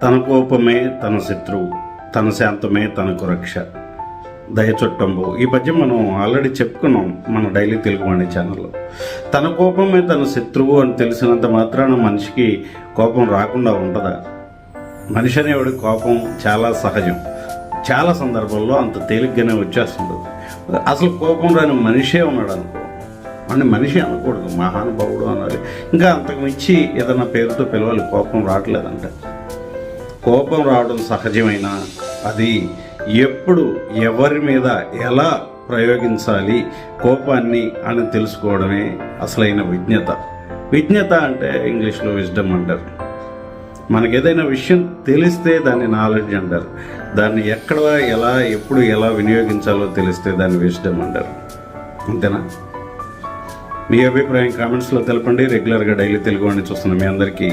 తన కోపమే తన శత్రువు, తన శాంతమే తనకు రక్ష. దయచొట్టంబు. ఈ పద్యం మనం ఆల్రెడీ చెప్పుకున్నాం మన డైలీ తెలుగువాణి ఛానల్లో. తన కోపమే తన శత్రువు అని తెలిసినంత మాత్రాన మనిషికి కోపం రాకుండా ఉంటుందా? మనిషి అనేవాడి కోపం చాలా సహజం. చాలా సందర్భాల్లో అంత తేలిగ్గానే వచ్చేస్తుంది. అసలు కోపం రాని మనిషే ఉన్నాడు అనుకో, అంటే మనిషి అనకూడదు, మహానుభావుడు అనాలి. ఇంకా అంతకు మించి ఏదైనా పేరుతో పిలవాలి. కోపం రావట్లేదంటే కోపం రావడం సహజమైన అది ఎప్పుడు ఎవరి మీద ఎలా ప్రయోగించాలి కోపాన్ని అని తెలుసుకోవడమే అసలైన విజ్ఞత. విజ్ఞత అంటే ఇంగ్లీష్లో విజ్డమ్ అంటారు. మనకు ఏదైనా విషయం తెలిస్తే దాన్ని నాలెడ్జ్ అంటారు. దాన్ని ఎక్కడ ఎలా ఎప్పుడు ఎలా వినియోగించాలో తెలిస్తే దాన్ని విజ్డమ్ అంటారు. అంతేనా? మీ అభిప్రాయం కామెంట్స్లో తెలపండి. రెగ్యులర్గా డైలీ తెలుగు అని చూస్తున్న మీ అందరికీ